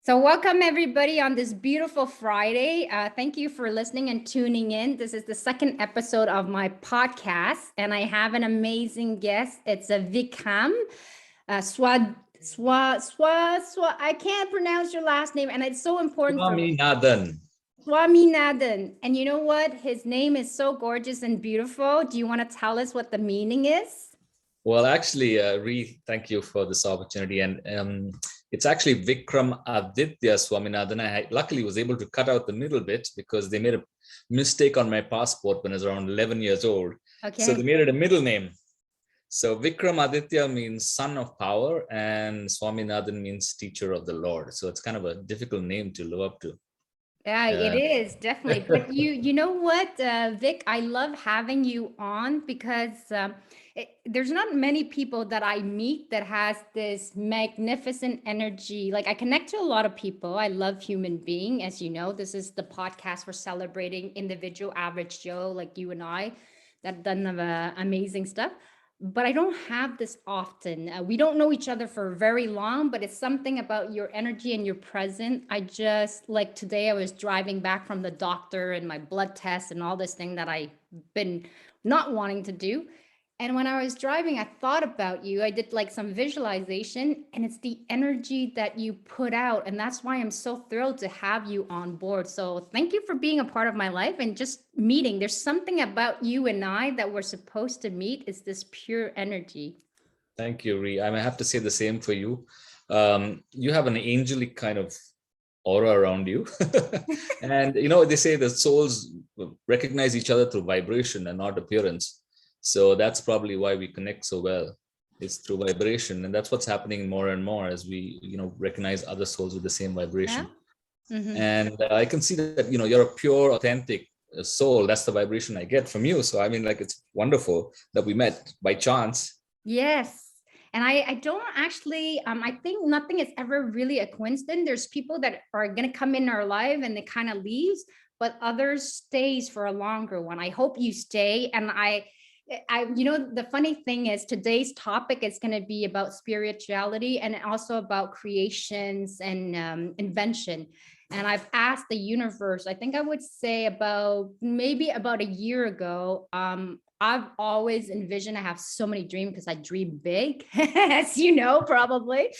So, welcome everybody on this beautiful Friday. Thank you for listening and tuning in. This is the second episode of my podcast, and I have an amazing guest. It's a Vikram Swa. I can't pronounce your last name, and it's so important for me. Swaminathan. Swaminathan. And you know what? His name is so gorgeous and beautiful. Do you want to tell us what the meaning is? Well, actually, thank you for this opportunity. And it's actually Vikram Aditya Swaminathan. I luckily was able to cut out the middle bit because they made a mistake on my passport when I was around 11 years old. Okay. So they made it a middle name. So Vikram Aditya means son of power, and Swaminathan means teacher of the Lord. So it's kind of a difficult name to live up to. Yeah, it is definitely. But you know what, Vic, I love having you on because there's not many people that I meet that has this magnificent energy. Like I connect to a lot of people. I love human being, as you know. This is the podcast for celebrating individual average Joe like you and I that done amazing stuff. But I don't have this often. We don't know each other for very long, but it's something about your energy and your present. I just like today I was driving back from the doctor and my blood test and all this thing that I've been not wanting to do. And when I was driving, I thought about you. I did like some visualization, and it's the energy that you put out. And that's why I'm so thrilled to have you on board. So thank you for being a part of my life and just meeting. There's something about you and I that we're supposed to meet. Is this pure energy. Thank you, Ree. I may have to say the same for you. You have an angelic kind of aura around you. And, they say the souls recognize each other through vibration and not appearance. So that's probably why we connect so well. It's through vibration. And that's what's happening more and more as we, recognize other souls with the same vibration. Yeah. Mm-hmm. And I can see that, you're a pure, authentic soul. That's the vibration I get from you. So, it's wonderful that we met by chance. Yes. And I don't actually, I think nothing is ever really a coincidence. There's people that are going to come in our life and they kind of leaves, but others stays for a longer one. I hope you stay. And the funny thing is today's topic is going to be about spirituality and also about creations and invention. And I've asked the universe, I think I would say maybe about a year ago, I've always envisioned, I have so many dreams because I dream big, as you know, probably.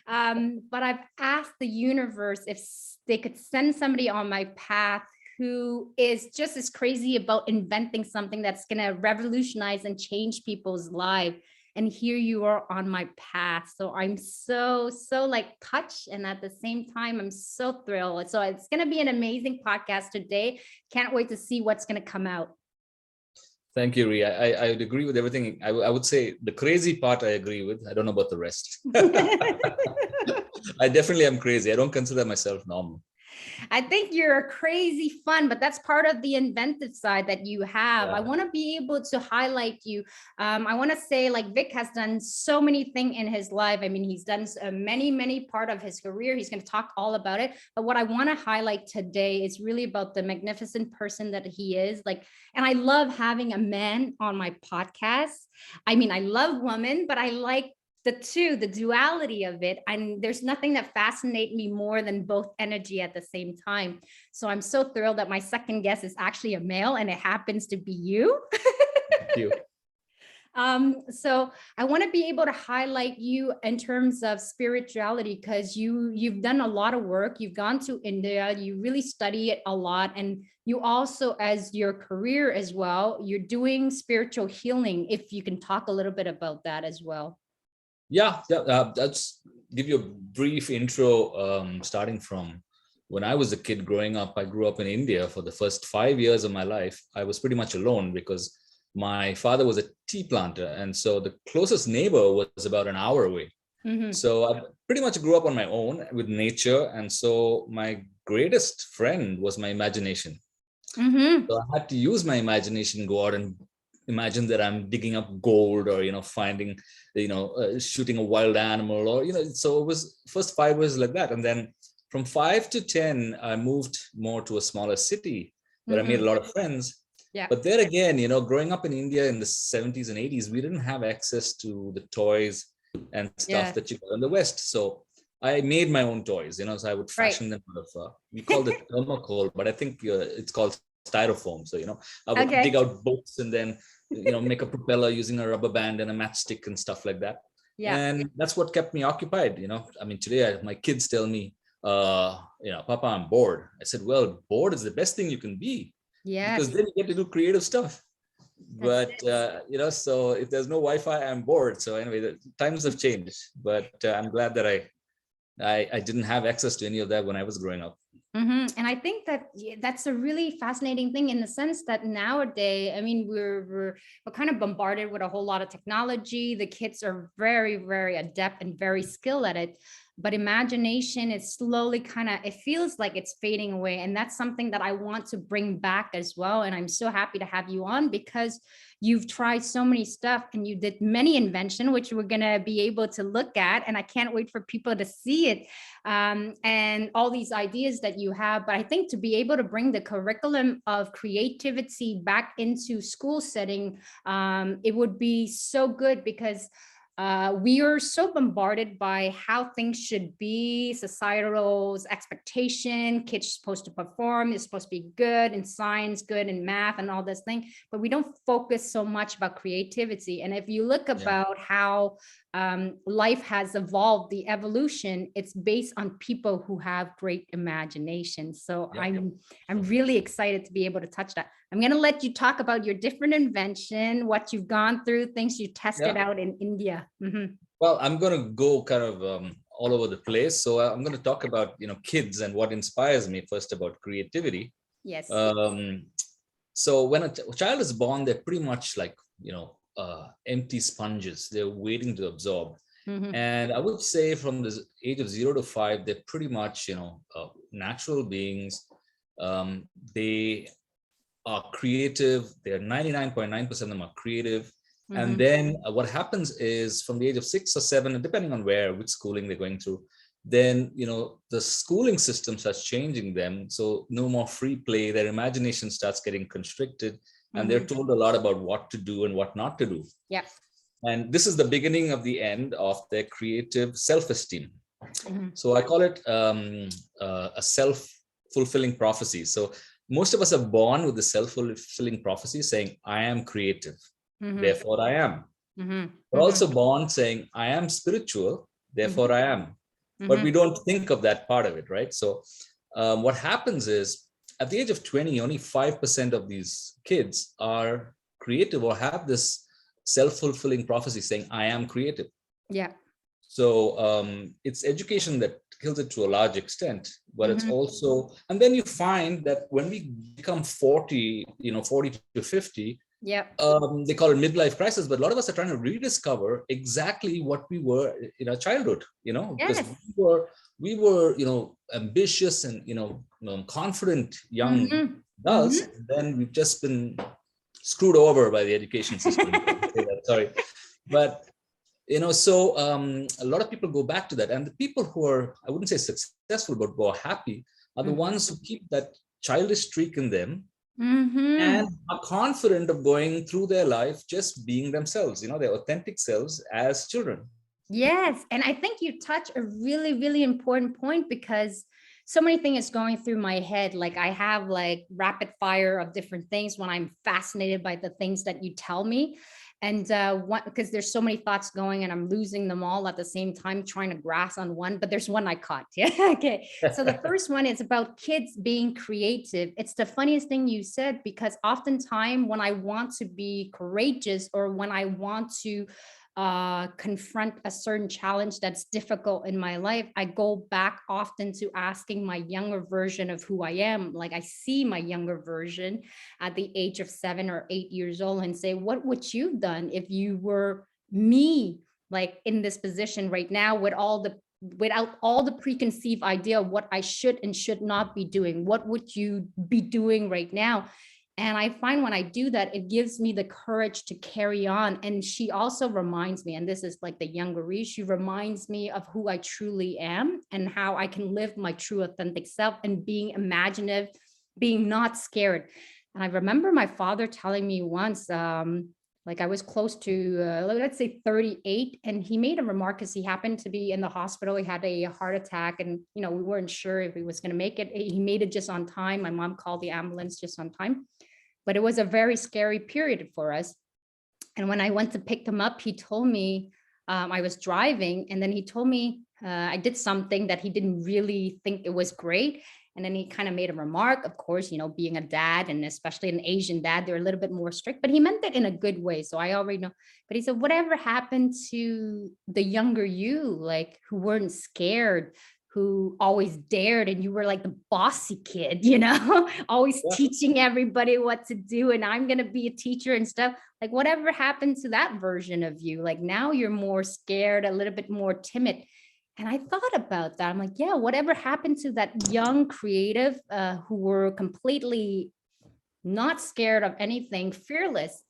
But I've asked the universe if they could send somebody on my path who is just as crazy about inventing something that's going to revolutionize and change people's life. And here you are on my path. So I'm so like touched. And at the same time, I'm so thrilled. So it's going to be an amazing podcast today. Can't wait to see what's going to come out. Thank you, Rhea. I would agree with everything. I would say the crazy part I agree with. I don't know about the rest. I definitely am crazy. I don't consider myself normal. I think you're crazy fun, but that's part of the inventive side that you have. Yeah. I want to be able to highlight you. I want to say like Vic has done so many things in his life. I mean, he's done many part of his career. He's going to talk all about it. But what I want to highlight today is really about the magnificent person that he is. And I love having a man on my podcast. I mean, I love women, but I like the duality of it. And there's nothing that fascinates me more than both energy at the same time. So I'm so thrilled that my second guest is actually a male and it happens to be you. Thank you. So I want to be able to highlight you in terms of spirituality because you've done a lot of work. You've gone to India, you really study it a lot. And you also, as your career as well, you're doing spiritual healing. If you can talk a little bit about that as well. Yeah. Let's give you a brief intro, starting from when I was a kid growing up. I grew up in India for the first 5 years of my life. I was pretty much alone because my father was a tea planter. And so the closest neighbor was about an hour away. Mm-hmm. So I pretty much grew up on my own with nature. And so my greatest friend was my imagination. Mm-hmm. So I had to use my imagination, go out and imagine that I'm digging up gold or, finding, shooting a wild animal or, so it was first 5 years like that. And then from 5 to 10, I moved more to a smaller city where I made a lot of friends. Yeah. But there again, growing up in India in the 70s and 80s, we didn't have access to the toys and stuff that you got in the West. So I made my own toys, so I would Right. fashion them out of, we called it thermocol, but I think it's called styrofoam. So, I would dig Okay. out boats and then, make a propeller using a rubber band and a matchstick and stuff like that. Yeah. And that's what kept me occupied. I mean, today my kids tell me, Papa, I'm bored. I said, well, bored is the best thing you can be, because Yes. then you get to do creative stuff. That's But so if there's no Wi-Fi, I'm bored. So anyway, the times have changed, but I'm glad that I didn't have access to any of that when I was growing up. And I think that that's a really fascinating thing in the sense that nowadays, I mean, we're kind of bombarded with a whole lot of technology. The kids are very, very adept and very skilled at it. But imagination is slowly it feels like it's fading away. And that's something that I want to bring back as well. And I'm so happy to have you on because you've tried so many stuff and you did many invention, which we're going to be able to look at. And I can't wait for people to see it, and all these ideas that you have. But I think to be able to bring the curriculum of creativity back into school setting, it would be so good because we are so bombarded by how things should be, societal's expectation. Kids supposed to perform, they're supposed to be good in science, good in math, and all this thing. But we don't focus so much about creativity. And if you look Yeah. about how life has evolved, the evolution, it's based on people who have great imagination. So Yeah. I'm really excited to be able to touch that. I'm going to let you talk about your different invention, what you've gone through, things you tested Yeah. out in India. Well, I'm going to go kind of all over the place. So I'm going to talk about, kids and what inspires me first about creativity. Yes. So when a child is born, they're pretty much like, empty sponges. They're waiting to absorb. And I would say from the age of 0 to 5, they're pretty much, natural beings. They are creative. They're 99.9% of them are creative. And then what happens is from the age of 6 or 7, and depending on which schooling they're going through, then, the schooling system starts changing them. So no more free play. Their imagination starts getting constricted, and they're told a lot about what to do and what not to do. Yeah. And this is the beginning of the end of their creative self-esteem. So I call it a self-fulfilling prophecy. So most of us are born with the self-fulfilling prophecy saying, I am creative, therefore I am. We're also born saying, I am spiritual, therefore I am. But we don't think of that part of it, right? So what happens is at the age of 20, only 5% of these kids are creative or have this self-fulfilling prophecy saying, I am creative. Yeah. So it's education that kills it to a large extent, but it's also, and then you find that when we become 40, 40 to 50, yeah, they call it midlife crisis, but a lot of us are trying to rediscover exactly what we were in our childhood, because we were, ambitious and, confident young adults. Then we've just been screwed over by the education system. Sorry, but so a lot of people go back to that, and the people who are, I wouldn't say successful, but who are happy are the ones who keep that childish streak in them and are confident of going through their life just being themselves, their authentic selves as children. Yes. And I think you touch a really, really important point because so many things going through my head. Like I have like rapid fire of different things when I'm fascinated by the things that you tell me. And because there's so many thoughts going and I'm losing them all at the same time, trying to grasp on one, but there's one I caught. Yeah. Okay. So the first one is about kids being creative. It's the funniest thing you said, because oftentimes when I want to be courageous or when I want to confront a certain challenge that's difficult in my life, I go back often to asking my younger version of who I am. Like I see my younger version at the age of 7 or 8 years old and say, what would you have done if you were me, like in this position right now without all the preconceived idea of what I should and should not be doing? What would you be doing right now? And I find when I do that, it gives me the courage to carry on. And she also reminds me, and this is like the younger Reese, she reminds me of who I truly am and how I can live my true authentic self and being imaginative, being not scared. And I remember my father telling me once, Like I was close to, let's say 38, and he made a remark because he happened to be in the hospital. He had a heart attack, and we weren't sure if he was going to make it. He made it just on time. My mom called the ambulance just on time, but it was a very scary period for us. And when I went to pick him up, he told me, I was driving, and then he told me I did something that he didn't really think it was great. And then he kind of made a remark. Of course, being a dad, and especially an Asian dad, they're a little bit more strict, but he meant it in a good way. So I already know. But he said, whatever happened to the younger you, like who weren't scared, who always dared, and you were like the bossy kid, always Yeah. teaching everybody what to do. And I'm going to be a teacher and stuff. Like whatever happened to that version of you? Like now you're more scared, a little bit more timid. And I thought about that. I'm like, yeah, whatever happened to that young creative who were completely not scared of anything, fearless.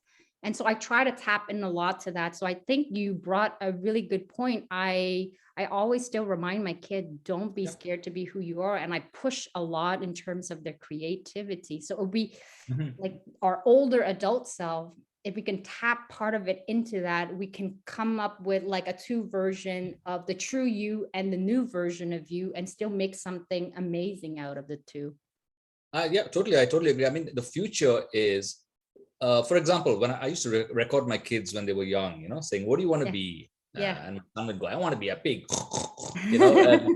And so I try to tap in a lot to that. So I think you brought a really good point. I always still remind my kid, don't be Yeah. scared to be who you are. And I push a lot in terms of their creativity. So we Mhm. like our older adult self, if we can tap part of it into that, we can come up with like a two version of the true you and the new version of you, and still make something amazing out of the two. Yeah, totally. I totally agree. I mean, the future is, for example, when I used to record my kids when they were young, saying, "What do you want to Yeah. be?" Yeah. And my son would go, "I want to be a pig." And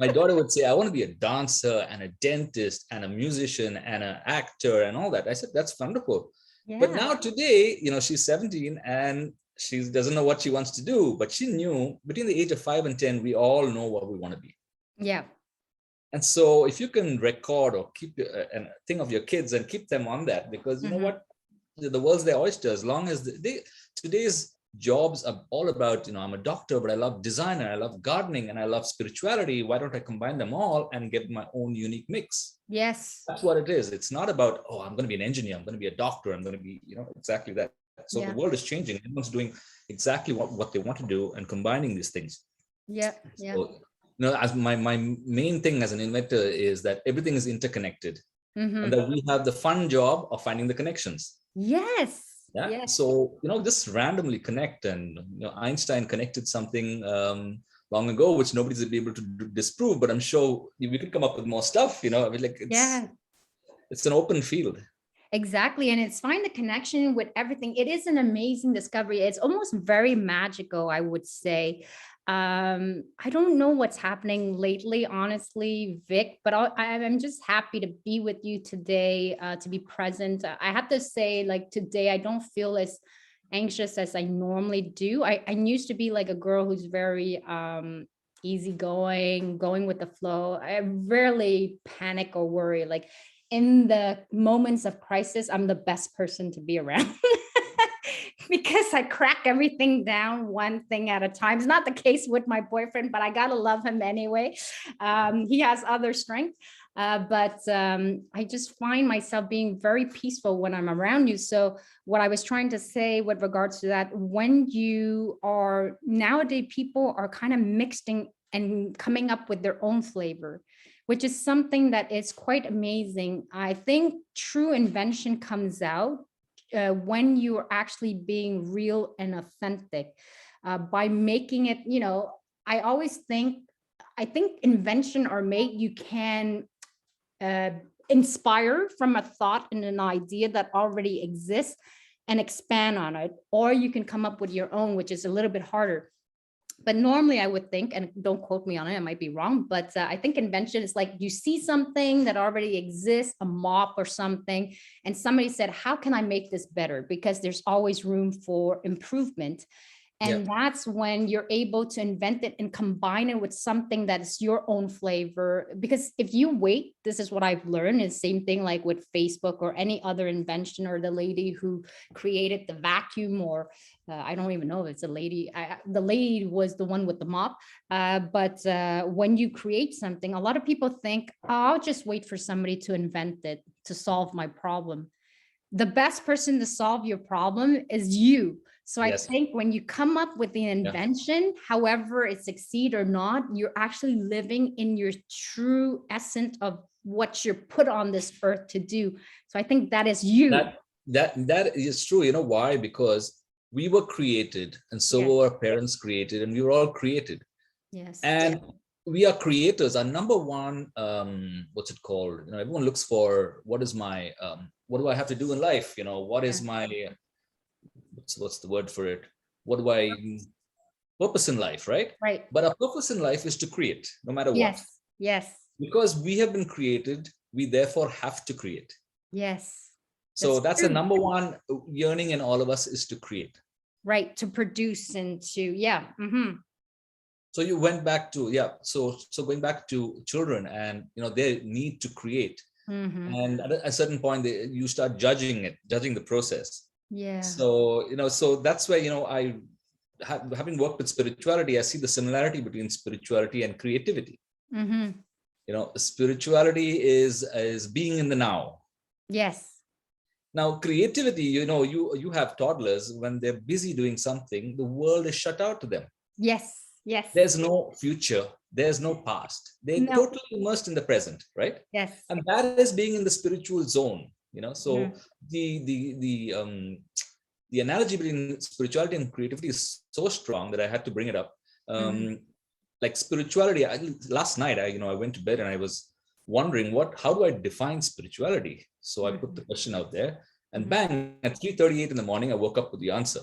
my daughter would say, "I want to be a dancer and a dentist and a musician and an actor and all that." I said, "That's wonderful." But Yeah. now today, she's 17 and she doesn't know what she wants to do, but she knew between the age of 5 and 10, we all know what we want to be. Yeah. And so if you can record or keep and think of your kids and keep them on that, because you know Mhm. what, the world's their oyster. As long as today's jobs are all about, I'm a doctor, but I love design and I love gardening and I love spirituality. Why don't I combine them all and get my own unique mix? Yes. That's what it is. It's not about, oh, I'm going to be an engineer, I'm going to be a doctor, I'm going to be, exactly that. So the Yeah. world is changing. Everyone's doing exactly what they want to do and combining these things. Yeah. Yeah. So, as my main thing as an inventor is that everything is interconnected, and Mhm. that we have the fun job of finding the connections. Yes. Yeah. Yes. So, just randomly connect. And, Einstein connected something long ago, which nobody's able to disprove, but I'm sure we could come up with more stuff, I mean, like Yeah. it's an open field. Exactly. And it's find the connection with everything. It is an amazing discovery. It's almost very magical, I would say. I don't know what's happening lately, honestly, Vic, but I'm just happy to be with you today, to be present. I have to say, like today, I don't feel as anxious as I normally do. I used to be like a girl who's very easygoing, going with the flow. I rarely panic or worry. Like in the moments of crisis, I'm the best person to be around because I crack everything down one thing at a time. It's not the case with my boyfriend, but I gotta love him anyway. He has other strength. But I just find myself being very peaceful when I'm around you. So what I was trying to say with regards to that, when you are nowadays, people are kind of mixing and coming up with their own flavor, which is something that is quite amazing. I think true invention comes out when you are actually being real and authentic, by making it, I always think, I think invention or made, you can uh, inspire from a thought and an idea that already exists and expand on it, or you can come up with your own, which is a little bit harder. But normally I would think, and don't quote me on it, I might be wrong, but I think invention is like you see something that already exists, a mop or something, and somebody said, how can I make this better? Because there's always room for improvement. Yeah. And that's when you're able to invent it and combine it with something that's your own flavor. Because if you wait, this is what I've learned, is same thing like with Facebook or any other invention, or the lady who created the vacuum, or I don't even know if it's a lady. The lady was the one with the mop. But when you create something, a lot of people think, oh, I'll just wait for somebody to invent it to solve my problem. The best person to solve your problem is you. So I Yes. think when you come up with the invention, however it succeed or not, you're actually living in your true essence of what you're put on this earth to do. So I think that is you. That is true. You know why? Because we were created, and so Yes. were our parents created, and we were all created. Yes. And we are creators. Our number one, what's it called? Everyone looks for, what is my, what do I have to do in life? What is Yeah. my, what's the word for it? What do I purpose in life, right? Right. But our purpose in life is to create, no matter what. Yes. Yes. Because we have been created, we therefore have to create. Yes. So that's the true. number one yearning in all of us, is to create. Right. To produce and to, yeah. Mm-hmm. So you went back to, so going back to children and their need to create. Mm-hmm. And at a certain point you start judging the process. Yeah. So so that's where I having worked with spirituality, I see the similarity between spirituality and creativity. Mm-hmm. Spirituality is being in the now. Yes. Now creativity, you have toddlers, when they're busy doing something, the world is shut out to them. Yes. Yes. There's no future, there's no past. They're totally immersed in the present, right? Yes. And that is being in the spiritual zone. So the analogy between spirituality and creativity is so strong that I had to bring it up. Like spirituality, last night I went to bed and I was wondering how do I define spirituality? So I put the question out there, and bang, at 3:38 in the morning I woke up with the answer.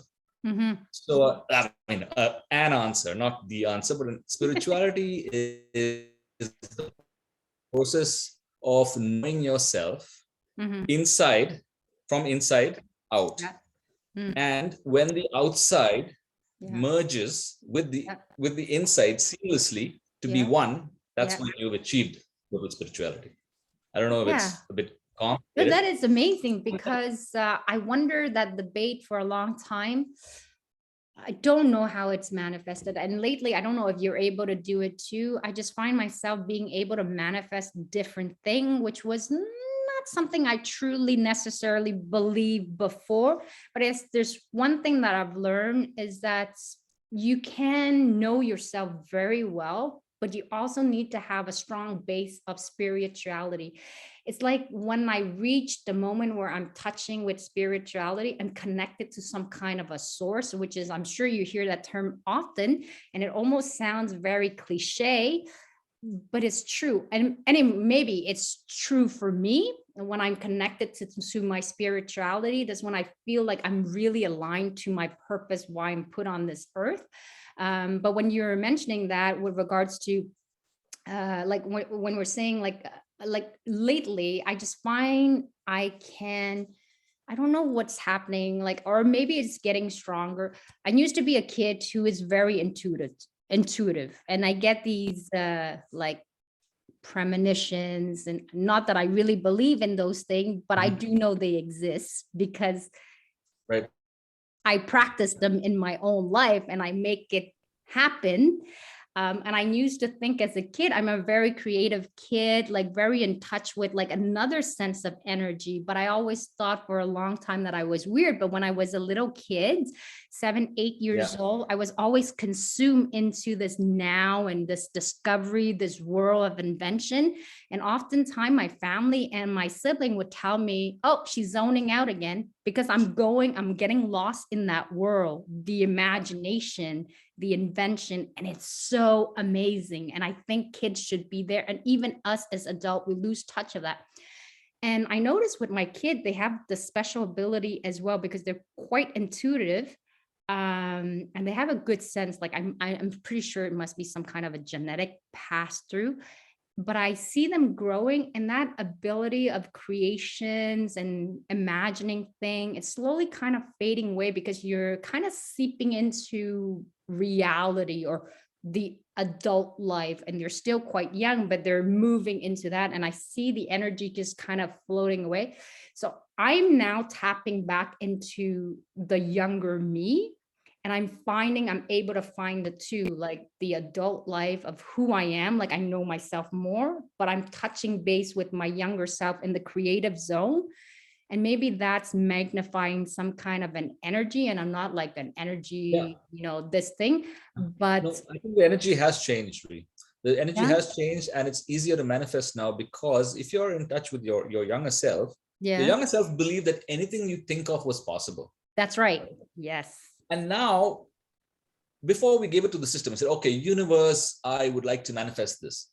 So an answer, not the answer, but spirituality is the process of knowing yourself inside, from inside out. And when the outside merges with the inside seamlessly to be one, that's when you've achieved total spirituality. I don't know if it's a bit complicated. That is amazing, because I wonder that debate for a long time. I don't know how it's manifested. And lately, I don't know if you're able to do it too. I just find myself being able to manifest different thing, which was not something I truly necessarily believed before. But there's one thing that I've learned is that you can know yourself very well, but you also need to have a strong base of spirituality. It's like when I reach the moment where I'm touching with spirituality and connected to some kind of a source, which is, I'm sure you hear that term often, and it almost sounds very cliche, but it's true. And maybe it's true for me. And when I'm connected to my spirituality, that's when I feel like I'm really aligned to my purpose, why I'm put on this earth. But when you're mentioning that with regards to like when we're saying like lately, I just find I don't know what's happening, like, or maybe it's getting stronger. I used to be a kid who is very intuitive, and I get these like premonitions, and not that I really believe in those things, but I do know they exist because I practice them in my own life and I make it happen. And I used to think as a kid, I'm a very creative kid, like very in touch with like another sense of energy. But I always thought for a long time that I was weird. But when I was a little kid, 7, 8 years old, I was always consumed into this now and this discovery, this world of invention. And oftentimes my family and my sibling would tell me, oh, she's zoning out again, because I'm getting lost in that world, the imagination, the invention, and it's so amazing. And I think kids should be there. And even us as adults, we lose touch of that. And I noticed with my kid, they have the special ability as well, because they're quite intuitive. And they have a good sense. Like I'm pretty sure it must be some kind of a genetic pass through. But I see them growing, and that ability of creations and imagining thing, it's slowly kind of fading away, because you're kind of seeping into reality or the adult life, and you're still quite young, but they're moving into that. And I see the energy just kind of floating away. So I'm now tapping back into the younger me. And I'm finding I'm able to find the two, like the adult life of who I am. Like I know myself more, but I'm touching base with my younger self in the creative zone. And maybe that's magnifying some kind of an energy. And I'm not like an energy, this thing, but no, I think the energy has changed. The energy has changed, and it's easier to manifest now, because if you're in touch with your younger self, your younger self believed that anything you think of was possible. That's right. Yes. And now, before we gave it to the system, I said, okay, universe, I would like to manifest this.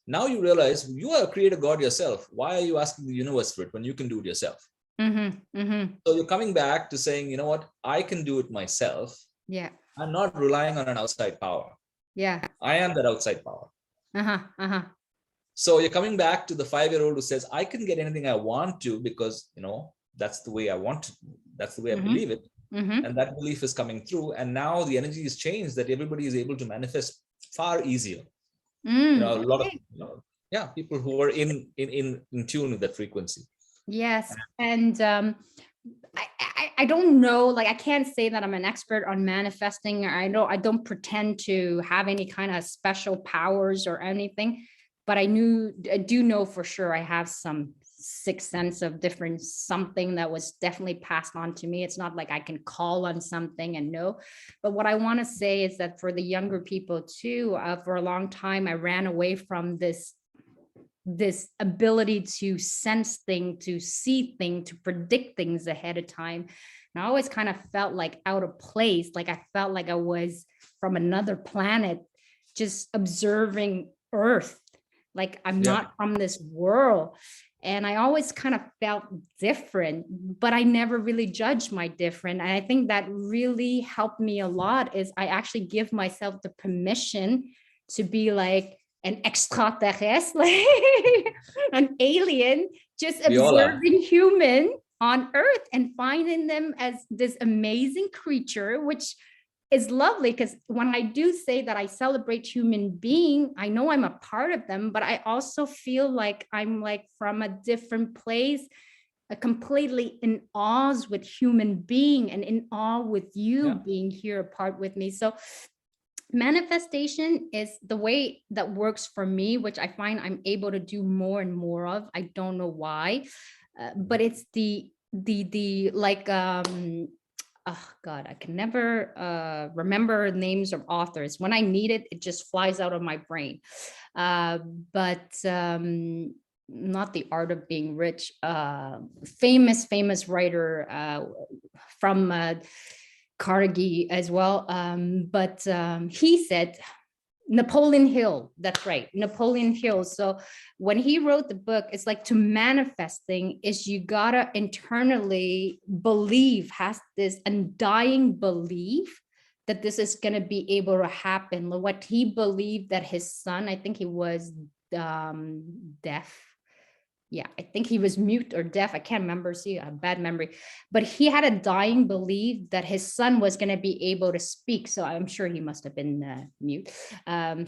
Now you realize you are a creator God yourself. Why are you asking the universe for it when you can do it yourself? So you're coming back to saying, you know what, I can do it myself. Yeah. I'm not relying on an outside power. Yeah. I am that outside power. Uh-huh. So you're coming back to the 5-year-old who says, I can get anything I want to because, that's the way I want to. That's the way I believe it. And that belief is coming through. And now the energy is changed that everybody is able to manifest far easier. A lot of, people who are in tune with that frequency. Yes. And I don't know, like, I can't say that I'm an expert on manifesting. I don't pretend to have any kind of special powers or anything, but I do know for sure I have some sixth sense of different something that was definitely passed on to me. It's not like I can call on something and know. But what I want to say is that for the younger people too, for a long time, I ran away from this ability to sense things, to see things, to predict things ahead of time. And I always kind of felt like out of place, like I felt like I was from another planet, just observing Earth, like I'm not from this world. And I always kind of felt different, but I never really judged my different. And I think that really helped me a lot is I actually give myself the permission to be like an extraterrestre, an alien, just observing human on Earth and finding them as this amazing creature, which is lovely. Because when I do say that I celebrate human being, I know I'm a part of them, but I also feel like I'm like from a different place, completely in awe with human being and in awe with you being here apart with me. So manifestation is the way that works for me, which I find I'm able to do more and more of. I don't know why, but it's the like oh God, I can never remember names of authors. When I need it, it just flies out of my brain. But not The Art of Being Rich, famous writer from Carnegie as well. But he said, Napoleon Hill, that's right, Napoleon Hill. So when he wrote the book, it's like to manifesting is you gotta internally believe, has this undying belief that this is gonna be able to happen. What he believed that his son, I think he was deaf. Yeah, I think he was mute or deaf. I can't remember. See, a bad memory. But he had a dying belief that his son was going to be able to speak. So I'm sure he must have been mute,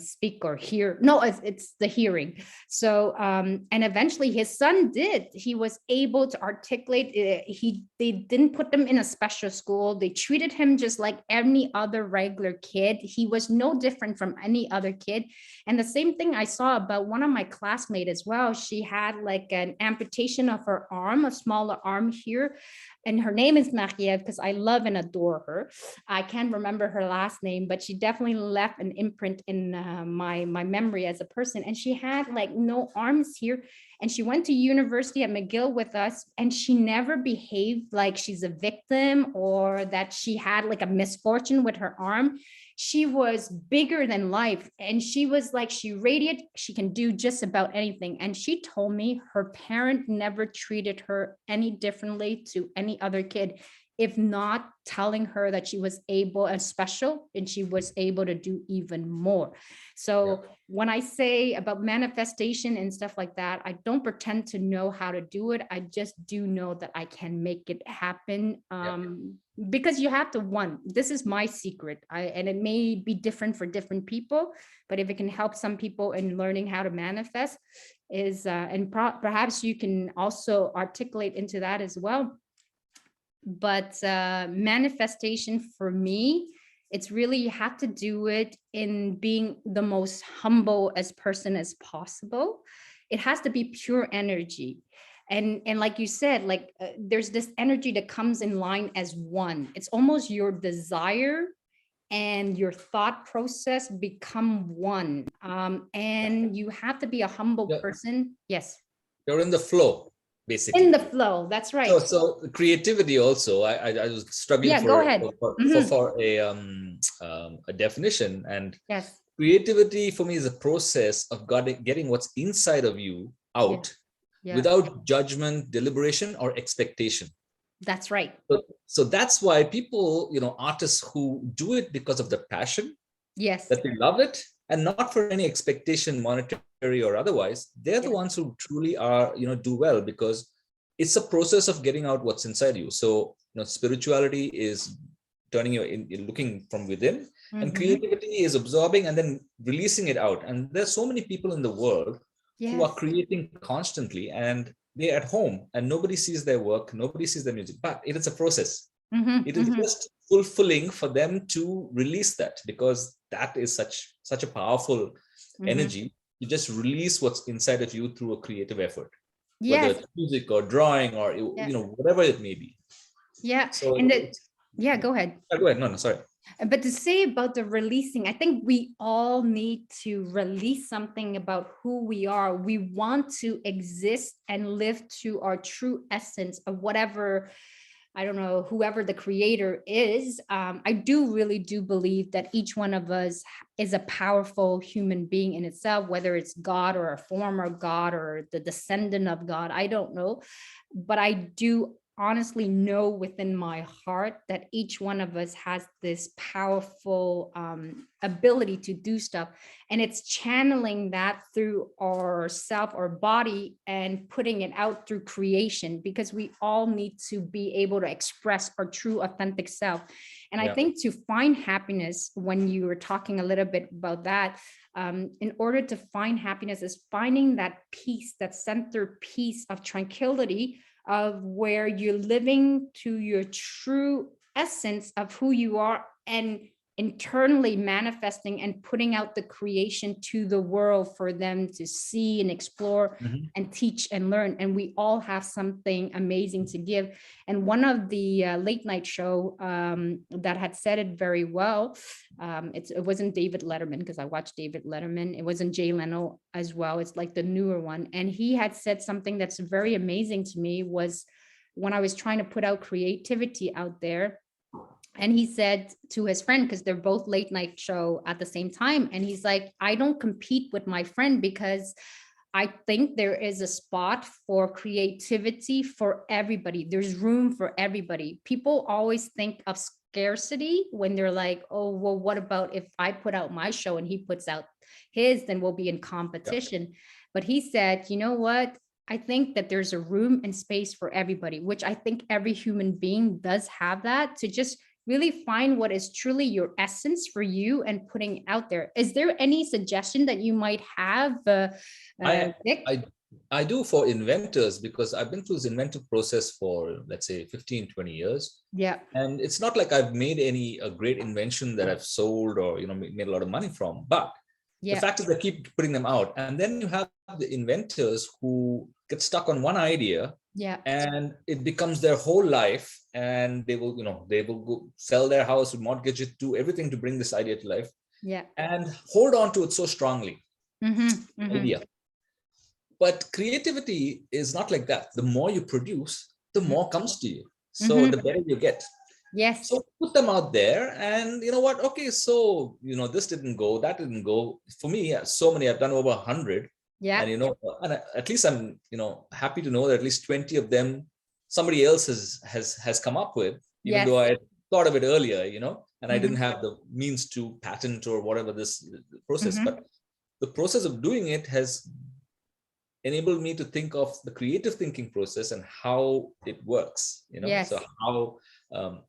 speak or hear. No, it's the hearing. So, and eventually his son did. He was able to articulate. They didn't put him in a special school. They treated him just like any other regular kid. He was no different from any other kid. And the same thing I saw about one of my classmates as well. She had like an amputation of her arm, a smaller arm here. And her name is Marie because I love and adore her. I can't remember her last name, but she definitely left an imprint in my memory as a person. And she had like no arms here. And she went to university at McGill with us, and she never behaved like she's a victim or that she had like a misfortune with her arm. She was bigger than life, and she was like, she radiated, she can do just about anything. And she told me her parent never treated her any differently to any other kid, if not telling her that she was able and special and she was able to do even more. So when I say about manifestation and stuff like that, I don't pretend to know how to do it. I just do know that I can make it happen. Because you have to this is my secret. And it may be different for different people, but if it can help some people in learning how to manifest is, and perhaps you can also articulate into that as well. But manifestation for me, it's really, you have to do it in being the most humble as person as possible. It has to be pure energy. And like you said, like there's this energy that comes in line as one. It's almost your desire and your thought process become one. And you have to be a humble person. Yes. You're in the flow. basically. In the flow. That's right. So creativity also, I was struggling Yeah, go ahead. for a definition, and Yes. creativity for me is a process of getting what's inside of you Yeah. out Yeah. without judgment, deliberation, or expectation. That's right. So that's why people, artists who do it because of the passion, Yes. that they love it, and not for any expectation, monetary or otherwise, they're the Yeah. ones who truly are, do well, because it's a process of getting out what's inside you. So, spirituality is turning you in, looking from within, and creativity is absorbing and then releasing it out. And there's so many people in the world who are Yes. creating constantly, and they're at home and nobody sees their work, nobody sees their music, but it is a process. It is just fulfilling for them to release that, because that is such a powerful energy. You just release what's inside of you through a creative effort, whether Yes. it's music or drawing or whatever it may be. Yeah. So And yeah, go ahead. go ahead. No, sorry. But to say about the releasing, I think we all need to release something about who we are. We want to exist and live to our true essence of whatever, I don't know, whoever the creator is. I really do believe that each one of us is a powerful human being in itself, whether it's God or a former God or the descendant of God. I don't know. But I do honestly know within my heart that each one of us has this powerful ability to do stuff, and it's channeling that through ourself, our body, and putting it out through creation, because we all need to be able to express our true authentic self. And I think to find happiness, when you were talking a little bit about that, in order to find happiness is finding that peace, that center peace of tranquility, of where you're living to your true essence of who you are, and internally manifesting and putting out the creation to the world for them to see and explore and teach and learn. And we all have something amazing to give. And one of the late night show that had said it very well, it wasn't David Letterman, because I watched David Letterman. It wasn't Jay Leno as well. It's like the newer one. And he had said something that's very amazing to me, was when I was trying to put out creativity out there. And he said to his friend, because they're both late night show at the same time, and he's like, I don't compete with my friend, because I think there is a spot for creativity for everybody. There's room for everybody. People always think of scarcity when they're like, oh, well, what about if I put out my show and he puts out his, then we'll be in competition. Yeah. But he said, you know what? I think that there's a room and space for everybody, which I think every human being does have that, to just really find what is truly your essence for you and putting it out there. Is there any suggestion that you might have, Nick? I do for inventors, because I've been through this inventive process for, let's say, 15, 20 years. Yeah. And it's not like I've made a great invention that I've sold or, made a lot of money from, but the fact is I keep putting them out. And then you have the inventors who get stuck on one idea, and it becomes their whole life, and they will go sell their house, mortgage it, do everything to bring this idea to life, and hold on to it so strongly. Idea. But creativity is not like that. The more you produce, the more comes to you. So the better you get. Yes. So put them out there, and you know what? Okay, so this didn't go, that didn't go. For me, so many. I've done over 100. Yeah. And and at least I'm happy to know that at least 20 of them somebody else has come up with, even though I thought of it earlier, and I didn't have the means to patent or whatever this process. But the process of doing it has enabled me to think of the creative thinking process and how it works. So how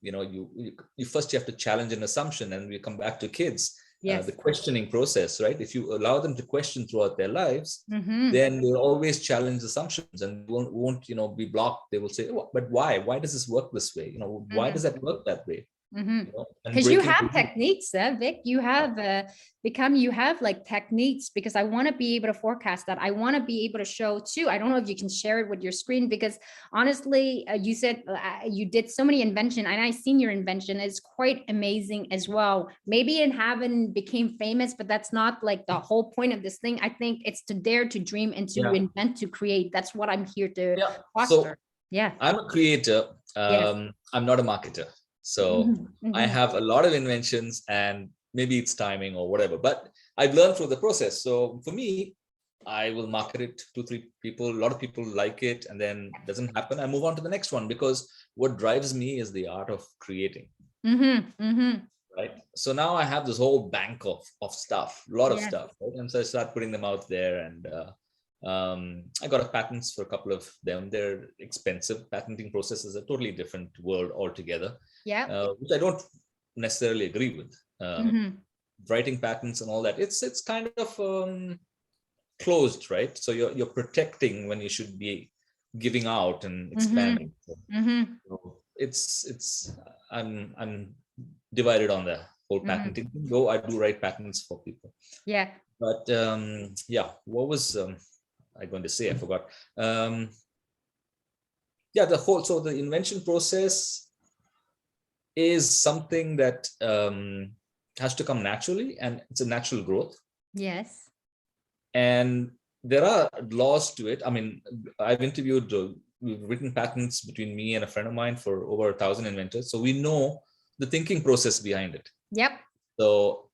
you first you have to challenge an assumption, and we come back to kids. The questioning process, right? If you allow them to question throughout their lives, then they'll always challenge assumptions and won't be blocked. They will say, oh, but why? Why does this work this way? Why does that work that way? Mm-hmm. And Because you breaking. have techniques, Vic. You have you have like techniques, because I want to be able to forecast that. I want to be able to show too. I don't know if you can share it with your screen, because honestly, you said you did so many invention, and I seen your invention is quite amazing as well. Maybe it haven't became famous, but that's not like the whole point of this thing. I think it's to dare to dream and to Yeah. invent, to create. That's what I'm here to Yeah. So foster. Yeah. I'm a creator. Yes. I'm not a marketer. So Mhm, I mhm. have a lot of inventions, and maybe it's timing or whatever, but I've learned through the process. So for me, I will market it to 3 people. A lot of people like it, and then doesn't happen. I move on to the next one, because what drives me is the art of creating. Mhm, mhm. Right. So now I have this whole bank of stuff, a lot of Yes. stuff. Right? And so I start putting them out there, and I got a patents for a couple of them. They're expensive. Patenting process is a totally different world altogether, Yeah. which I don't necessarily agree with. Mhm. Writing patents and all that, it's kind of closed, right? So you're protecting when you should be giving out and Mhm. expanding. Mhm. So it's I'm divided on the whole Mhm. patenting thing, though I do write patents for people. Yeah. But yeah, what was I going to say? I forgot. Yeah, the invention process is something that has to come naturally, and it's a natural growth. Yes. And there are laws to it. I mean, I've interviewed, we've written patents between me and a friend of mine for over 1,000 inventors. So we know the thinking process behind it. Yep. So,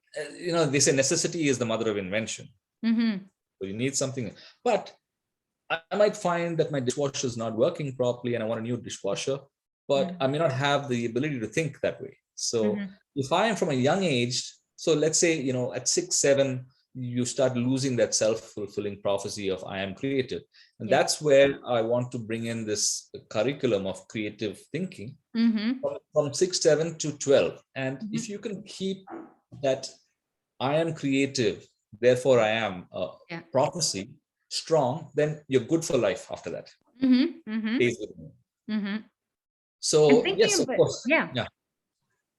they say necessity is the mother of invention. Mhm. So you need something. But I might find that my dishwasher is not working properly and I want a new dishwasher, but I Mhm. may not have the ability to think that way. So Mhm. if I am from a young age, so let's say, at 6, 7, you start losing that self-fulfilling prophecy of I am creative. And Yeah. that's where I want to bring in this curriculum of creative thinking Mhm. from 6, 7 to 12. And if Mhm. you can keep that I am creative, therefore I am Yeah. prophecy strong, then you're good for life after that. Mhm. Mhm. Stays with me. Mhm. And So thinking yes, of about, course, yeah. yeah,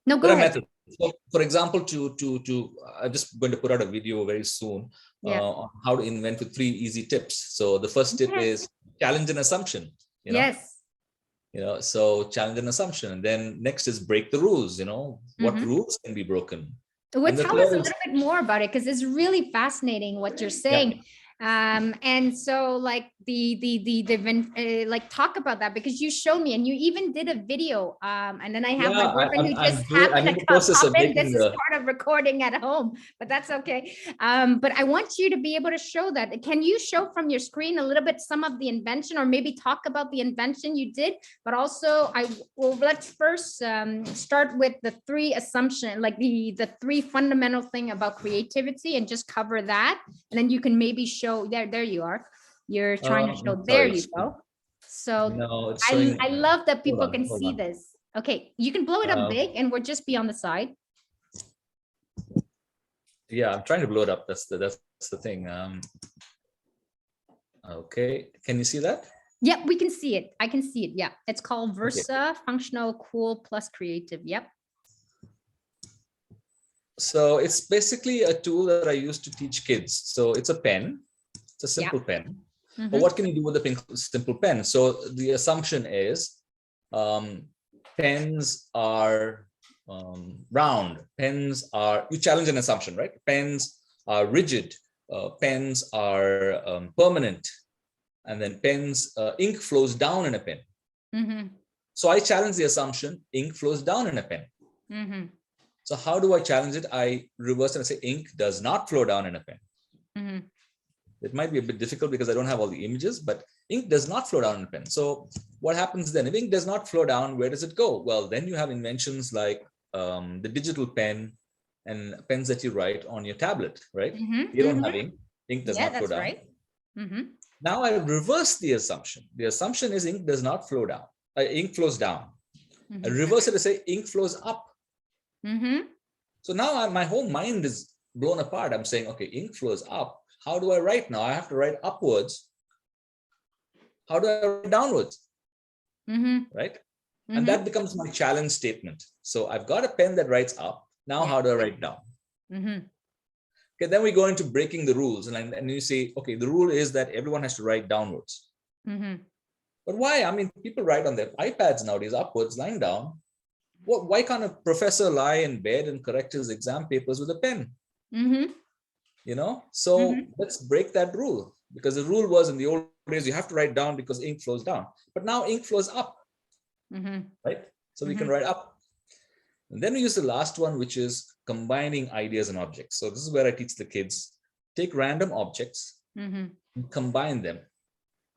No, go there are ahead. methods. So, for example, to I'm just going to put out a video very soon Yeah. on how to invent with 3 easy tips. So the first tip Yes. is challenge an assumption. Yes. So challenge an assumption, and then next is break the rules. What Mhm. rules can be broken, Would and the tell us a third is little bit more about it, because it's really fascinating what you're yeah. saying. And so like like talk about that, because you showed me and you even did a video. And then I have my Yeah, boyfriend who I'm just doing. I'm happened in to the process pop of in. making This is the. part of recording at home, but that's okay. But I want you to be able to show that. Can you show from your screen a little bit some of the invention, or maybe talk about the invention you did? But also let's first start with the 3 assumption, like the 3 fundamental thing about creativity, and just cover that. And then you can maybe show there you are. You're trying to show, there Sorry, you go. So no, it's I showing. love that Hold people on, can hold see on. this. Okay, you can blow it up Uh, big and we'll just be on the side. yeah, I'm trying to blow it up. That's the thing. Okay, can you see that? Yep, we can see it. I can see it. Yeah, it's called Okay. Versa Functional Cool Plus Creative. Yep. So it's basically a tool that I use to teach kids. So it's a pen. It's a Yeah. simple pen. But Mhm. what can you do with a simple pen? So the assumption is pens are round. You challenge an assumption, right? Pens are rigid. Pens are permanent. And then ink flows down in a pen. Mhm. So I challenge the assumption ink flows down in a pen. Mhm. So how do I challenge it? I reverse and say ink does not flow down in a pen. Mhm. It might be a bit difficult because I don't have all the images, but ink does not flow down in a pen. So what happens then? If ink does not flow down, where does it go? Well, then you have inventions like the digital pen and pens that you write on your tablet, right? Mhm. You don't have Mhm. ink. Ink does Yeah, not flow that's down. right. Mhm. Now I reverse the assumption. The assumption is ink does not flow down. Ink flows down. I Mhm. reverse it to say ink flows up. Mhm. So now my whole mind is blown apart. I'm saying, okay, ink flows up. How do I write now? I have to write upwards. How do I write downwards? Mhm. Right? And that becomes my challenge statement. So I've got a pen that writes up. Now, how do I write down? Okay, then we go into breaking the rules. And you say, okay, the rule is that everyone has to write downwards. But why? I mean, people write on their iPads nowadays, upwards, lying down. Why can't a professor lie in bed and correct his exam papers with a pen? You know, so let's break that rule, because the rule was in the old days, you have to write down because ink flows down. But now ink flows up, right? So we can write up. And then we use the last one, which is combining ideas and objects. So this is where I teach the kids, take random objects and combine them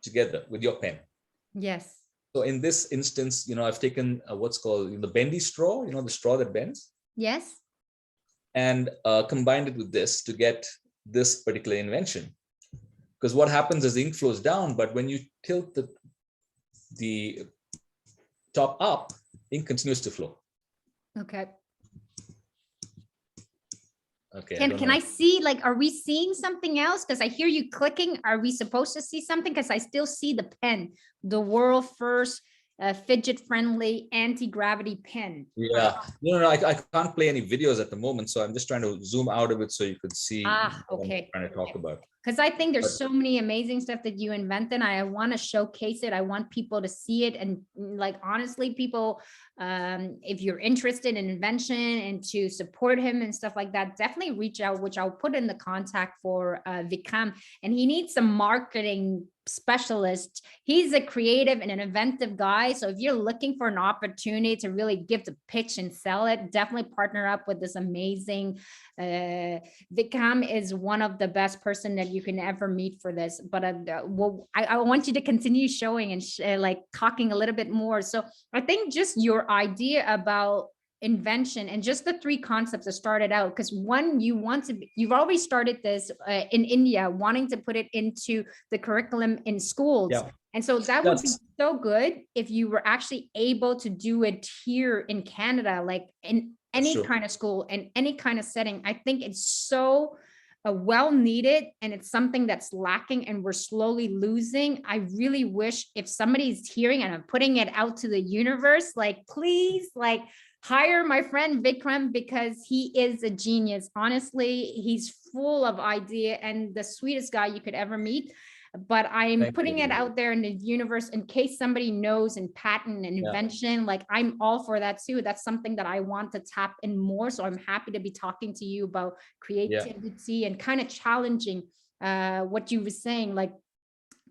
together with your pen. Yes. So in this instance, you know, I've taken what's called the bendy straw, you know, the straw that bends. Yes. And combined it with this to get this particular invention. Because what happens is the ink flows down, but when you tilt the top up, ink continues to flow. Okay. Okay. Can I see, like, are we seeing something else? Because I hear you clicking. Are we supposed to see something? Because I still see the pen, the world first fidget-friendly anti-gravity pen. Yeah. No, I can't play any videos at the moment, so I'm just trying to zoom out of it so you could see what Okay. I'm trying to talk about. Because I think there's so many amazing stuff that you invented. I want to showcase it. I want people to see it. And like, honestly, people, if you're interested in invention and to support him and stuff like that, definitely reach out, which I'll put in the contact for Vikram. And he needs some marketing specialist. He's a creative and an inventive guy. So if you're looking for an opportunity to really give the pitch and sell it, definitely partner up with this amazing Vikram is one of the best person that you can ever meet for this. But well, I want you to continue showing and like talking a little bit more. So I think just your idea about invention and just the three concepts that started out, because one, you've already started this in India, wanting to put it into the curriculum in schools. Yeah. And so that would be so good if you were actually able to do it here in Canada, like in any kind of school and any kind of setting. I think it's so well needed, and it's something that's lacking and we're slowly losing. I really wish if somebody's hearing and I'm putting it out to the universe, like, please, like, hire my friend Vikram, because he is a genius. Honestly, he's full of idea and the sweetest guy you could ever meet. But I'm putting it out there in the universe in case somebody knows in patent and invention. Like, I'm all for that too. That's something that I want to tap in more. So I'm happy to be talking to you about creativity and kind of challenging what you were saying, like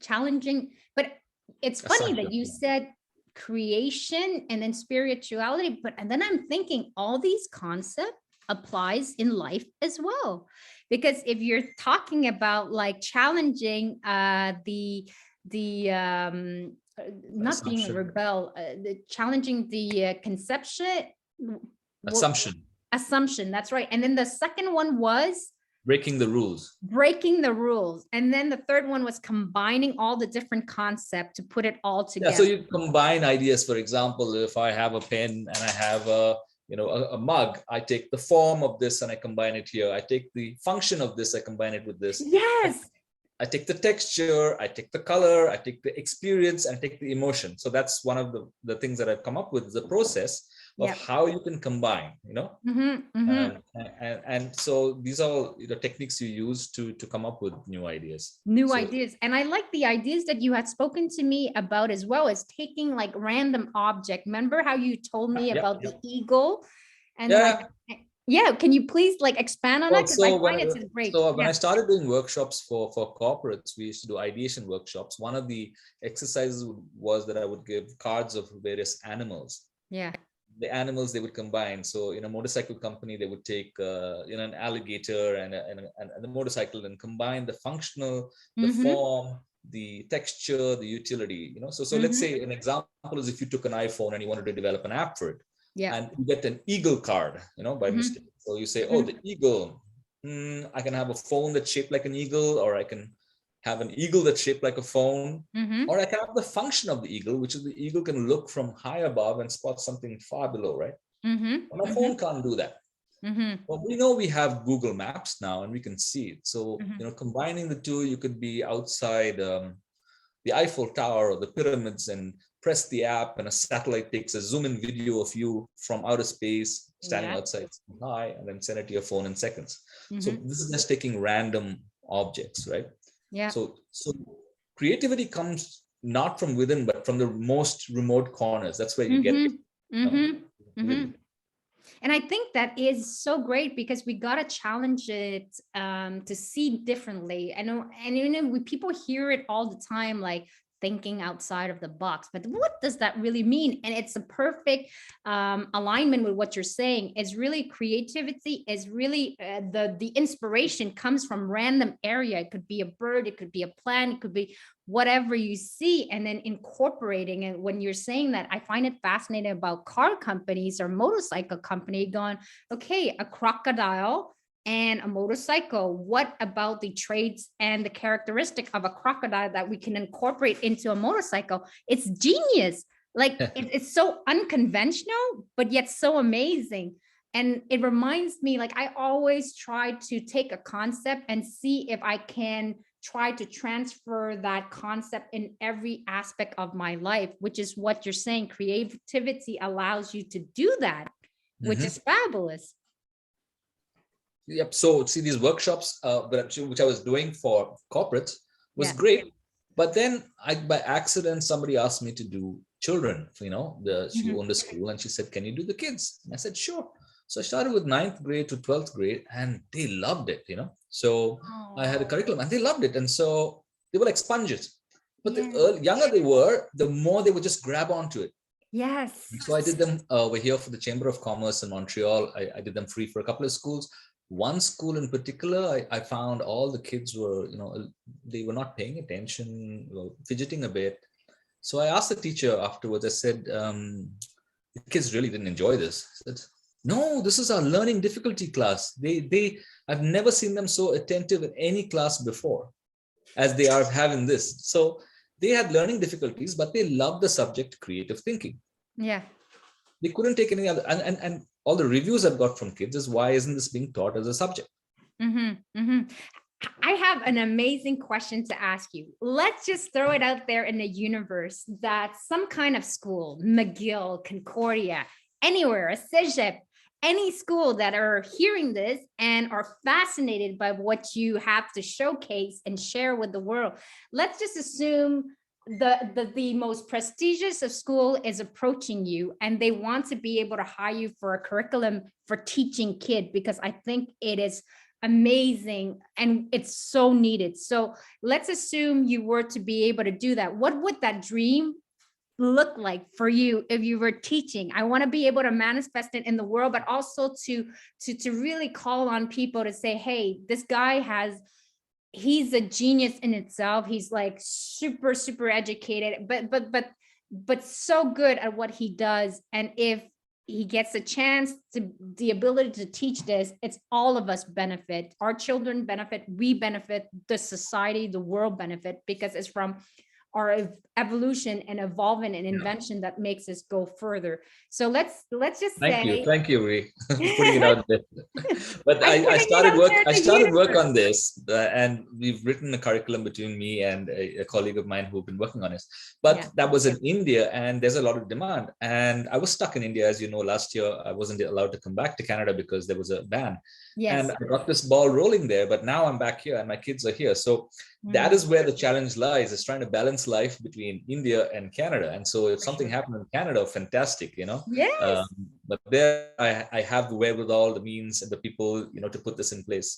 challenging. But it's funny that you said creation and then spirituality, and then I'm thinking all these concepts applies in life as well, because if you're talking about like challenging not being a rebel, challenging the assumption, that's right. And then the second one was breaking the rules. And then the third one was combining all the different concepts to put it all together. Yeah, so you combine ideas. For example, if I have a pen and I have a mug, I take the form of this and I combine it here. I take the function of this, I combine it with this. Yes. I take the texture, I take the color, I take the experience, and I take the emotion. So that's one of the things that I've come up with, is the process of how you can combine, and so these are techniques you use to come up with new ideas. And I like the ideas that you had spoken to me about as well, as taking like random object. Remember how you told me about the eagle? And can you please like expand on that? Because I find it's great. So when I started doing workshops for corporates, we used to do ideation workshops. One of the exercises was that I would give cards of various animals. The animals they would combine. So in a motorcycle company, they would take an alligator and the motorcycle and combine the functional, the form, the texture, the utility. So let's say an example is if you took an iPhone and you wanted to develop an app for it, and you get an eagle card, by mistake. So you say, oh, the eagle. I can have a phone that's shaped like an eagle, or I can have an eagle that's shaped like a phone, or I can have the function of the eagle, which is the eagle can look from high above and spot something far below, right? My phone can't do that. But we know we have Google Maps now and we can see it. So, combining the two, you could be outside the Eiffel Tower or the pyramids and press the app and a satellite takes a zoom in video of you from outer space, standing Yeah. outside, hi, and then send it to your phone in seconds. So Mhm. this is just taking random objects, right? Yeah. So creativity comes not from within, but from the most remote corners. That's where you get it. Mhm. You know? Mhm. Mhm. And I think that is so great because we got to challenge it to see differently. I know, and people hear it all the time, like thinking outside of the box. But what does that really mean? And it's a perfect alignment with what you're saying. It's really creativity. Is really the inspiration comes from random area. It could be a bird, it could be a plant, it could be whatever you see, and then incorporating it. When you're saying that, I find it fascinating about car companies or motorcycle company going, okay, a crocodile and a motorcycle, what about the traits and the characteristic of a crocodile that we can incorporate into a motorcycle? It's genius. Like it's so unconventional but yet so amazing. And it reminds me, like, I always try to take a concept and see if I can try to transfer that concept in every aspect of my life, which is what you're saying. Creativity allows you to do that, which is fabulous. Yep. So see, these workshops, which I was doing for corporates, was Yeah. great. But then by accident, somebody asked me to do children. She Mhm. owned a school, and she said, "Can you do the kids?" And I said, "Sure." So I started with ninth grade to 12th grade, and they loved it. So I had a Oh, curriculum, and they loved it, and so they were like sponges. But the yeah. younger they were, the more they would just grab onto it. Yes. So I did them over here for the Chamber of Commerce in Montreal. I did them free for a couple of schools. One school in particular, I found all the kids were, they were not paying attention, fidgeting a bit. So I asked the teacher afterwards, I said, the kids really didn't enjoy this. I said, no, this is our learning difficulty class. I've never seen them so attentive in any class before as they are having this. So they had learning difficulties, but they loved the subject creative thinking. Yeah. They couldn't take any other, and all the reviews I've got from kids is, why isn't this being taught as a subject? I have an amazing question to ask you. Let's just throw it out there in the universe that some kind of school, McGill, Concordia, anywhere, a CEGEP, any school that are hearing this and are fascinated by what you have to showcase and share with the world. Let's just assume the most prestigious of school is approaching you and they want to be able to hire you for a curriculum for teaching kids, because I think it is amazing and it's so needed. So let's assume you were to be able to do that. What would that dream look like for you if you were teaching? I want to be able to manifest it in the world, but also to really call on people to say, hey, this guy he's a genius in itself. He's like super educated, but so good at what he does. And if he gets a chance to the ability to teach this, it's all of us benefit. Our children benefit, we benefit, the society, the world benefit, because it's from our evolution and evolving and invention that makes us go further. So let's just say Thank you, Ree, putting it out there. But I'm I putting it started out work. there in I the started work universe. on this, and we've written a curriculum between me and a colleague of mine who've been working on it. But Yeah. that was in India, and there's a lot of demand. And I was stuck in India, as you know. Last year, I wasn't allowed to come back to Canada because there was a ban. Yes. And I got this ball rolling there. But now I'm back here, and my kids are here. So that is where the challenge lies: is trying to balance life between India and Canada. And so if something happened in Canada, fantastic, Yes. but there I have the wherewithal, the means, and the people, to put this in place.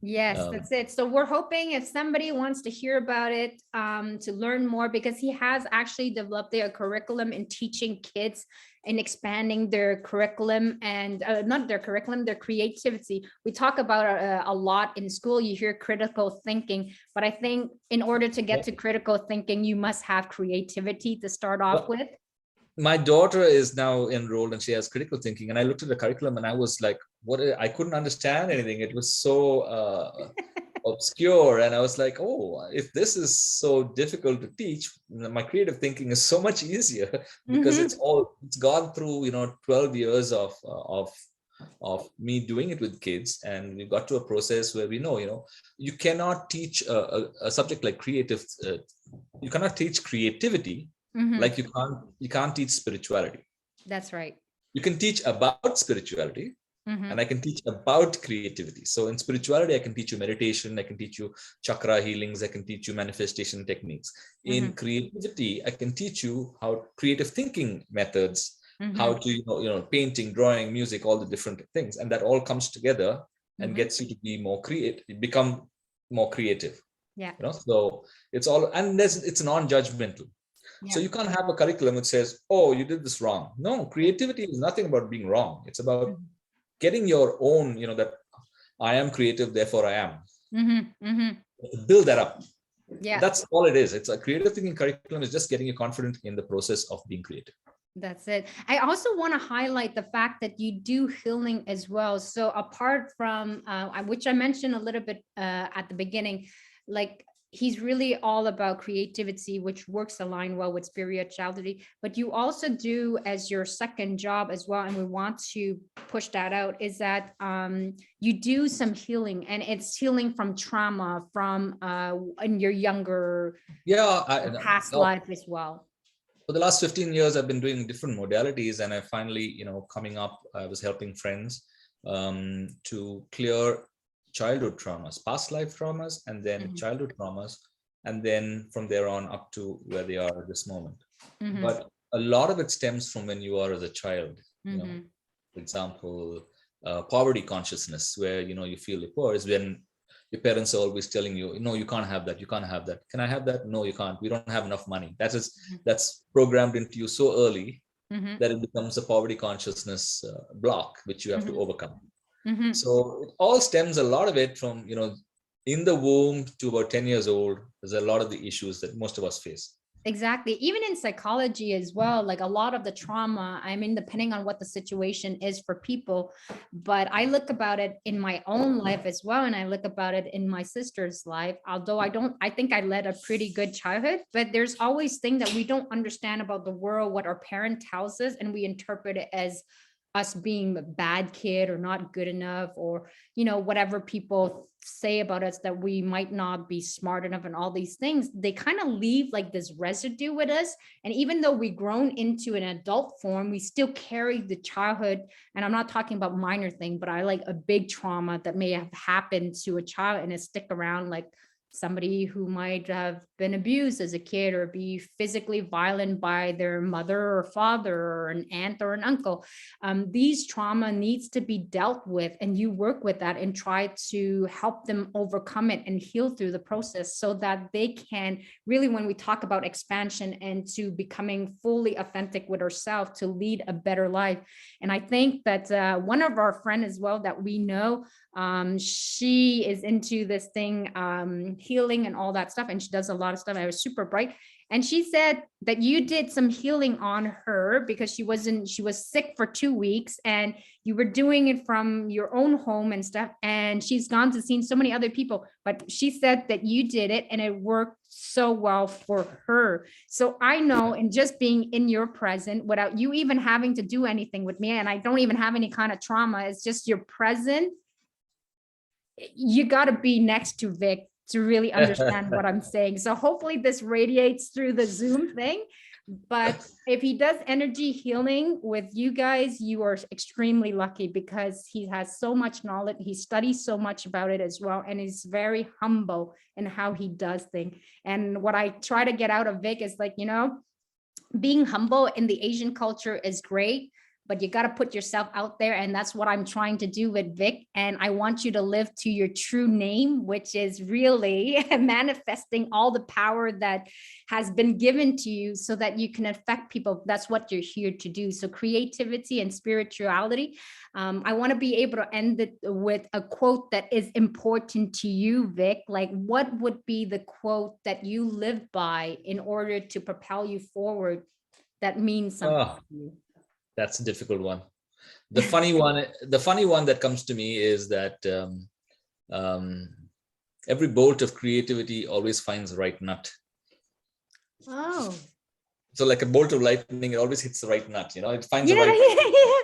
Yes, that's it. So we're hoping if somebody wants to hear about it, to learn more, because he has actually developed their curriculum in teaching kids and expanding their curriculum and not their curriculum, their creativity. We talk about a lot in school. You hear critical thinking, but I think in order to get to critical thinking, you must have creativity to start off with. My daughter is now enrolled and she has critical thinking, and I looked at the curriculum and I was like, what? I couldn't understand anything. It was so obscure, and I was like, oh, if this is so difficult to teach, my creative thinking is so much easier because it's gone through 12 years of me doing it with kids, and we got to a process where we know you cannot teach a subject like you cannot teach creativity Mhm. Like you can't teach spirituality. That's right. You can teach about spirituality, Mhm. and I can teach about creativity. So in spirituality, I can teach you meditation, I can teach you chakra healings, I can teach you manifestation techniques. In Mhm. creativity, I can teach you how creative thinking methods, how Mhm. to, painting, drawing, music, all the different things. And that all comes together and Mhm. gets you to be more creative, become more creative. Yeah. So it's all, and it's non-judgmental. So Yeah. you can't have a curriculum which says, oh, you did this wrong. No, Yeah. creativity is nothing about being wrong. It's about Mhm. getting your own, that I am creative, therefore I am. Mhm. Mhm. Build that up. Yeah. That's all it is. It's a creative thinking curriculum is just getting you confident in the process of being creative. That's it. I also want to highlight the fact that you do healing as well. So apart from which I mentioned a little bit at the beginning, like he's really all about creativity, which works align well with spirituality. But you also do as your second job as well, and we want to push that out. Is that you do some healing, and it's healing from trauma from in your younger Yeah, past life as well. for the last 15 years, I've been doing different modalities, and I finally, coming up, I was helping friends to clear childhood traumas, past life traumas, and then Mhm. childhood traumas, and then from there on up to where they are at this moment. Mhm. But a lot of it stems from when you are as a child. Mhm. For example, poverty consciousness, where you feel you're poor, is when your parents are always telling you, no, you can't have that, you can't have that. Can I have that? No, you can't. We don't have enough money. That's programmed into you so early Mhm. that it becomes a poverty consciousness block which you have to Mhm. overcome. Mhm. So it all stems, a lot of it, from in the womb to about 10 years old. There's a lot of the issues that most of us face. Exactly. Even in psychology as well, like a lot of the trauma, I mean, depending on what the situation is for people, but I look about it in my own life as well. And I look about it in my sister's life, although I think I led a pretty good childhood, but there's always things that we don't understand about the world, what our parent tells us, and we interpret it as us being a bad kid or not good enough, or whatever people say about us, that we might not be smart enough, and all these things, they kind of leave like this residue with us. And even though we've grown into an adult form, we still carry the childhood. And I'm not talking about minor thing, but I like a big trauma that may have happened to a child and it stick around, like somebody who might have been abused as a kid or be physically violent by their mother or father or an aunt or an uncle. These trauma needs to be dealt with, and you work with that and try to help them overcome it and heal through the process, so that they can really, when we talk about expansion and to becoming fully authentic with ourselves, to lead a better life. And I think that one of our friends as well that we know, she is into this thing, healing and all that stuff, and she does a lot of stuff. I was super bright, and she said that you did some healing on her because she was sick for 2 weeks, and you were doing it from your own home and stuff, and she's gone to see so many other people, but she said that you did it and it worked so well for her. So I know, and just being in your present without you even having to do anything with me, and I don't even have any kind of trauma, it's just your present. You got to be next to Vic to really understand what I'm saying. So hopefully this radiates through the Zoom thing. But if he does energy healing with you guys, you are extremely lucky, because he has so much knowledge. He studies so much about it as well. And he's very humble in how he does things. And what I try to get out of Vic is like, being humble in the Asian culture is great, but you got to put yourself out there. And that's what I'm trying to do with Vic. And I want you to live to your true name, which is really manifesting all the power that has been given to you so that you can affect people. That's what you're here to do. So creativity and spirituality. I want to be able to end it with a quote that is important to you, Vic. Like, what would be the quote that you live by in order to propel you forward, that means something Oh, to you? that's a difficult one. The funny one that comes to me is that um, every bolt of creativity always finds the right nut. Oh, So like a bolt of lightning, it always hits the right nut. It finds yeah, yeah.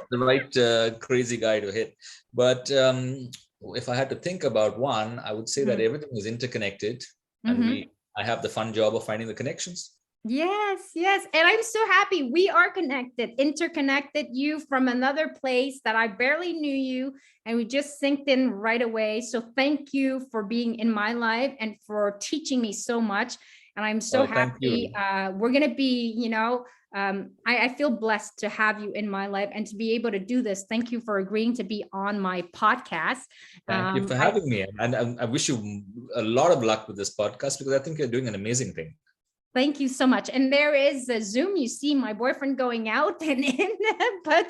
the right crazy guy to hit. But if I had to think about one, I would say that Mhm, everything is interconnected, and mhm, I have the fun job of finding the connections. Yes, yes. And I'm so happy we are connected, interconnected, you from another place that I barely knew you, and we just synced in right away. So thank you for being in my life and for teaching me so much. And I'm so Oh, thank happy. you. We're going to be, I feel blessed to have you in my life and to be able to do this. Thank you for agreeing to be on my podcast. Thank you for I having me. And I wish you a lot of luck with this podcast because I think you're doing an amazing thing. Thank you so much. And there is a Zoom. You see my boyfriend going out and in, but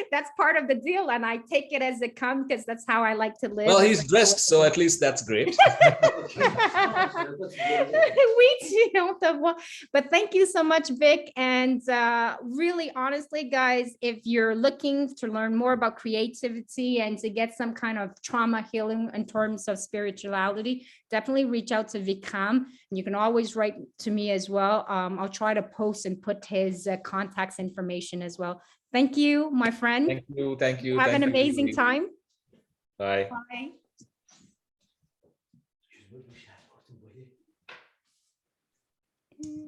that's part of the deal. And I take it as it comes because that's how I like to live. Well, he's dressed, so at least that's great. We do, but thank you so much, Vic. And really, honestly, guys, if you're looking to learn more about creativity and to get some kind of trauma healing in terms of spirituality, definitely reach out to Vikram. And you can always write to me as well. I'll try to post and put his contacts information as well. Thank you, my friend. Thank you. Thank you. Have an Thank you. amazing time. Bye. Bye.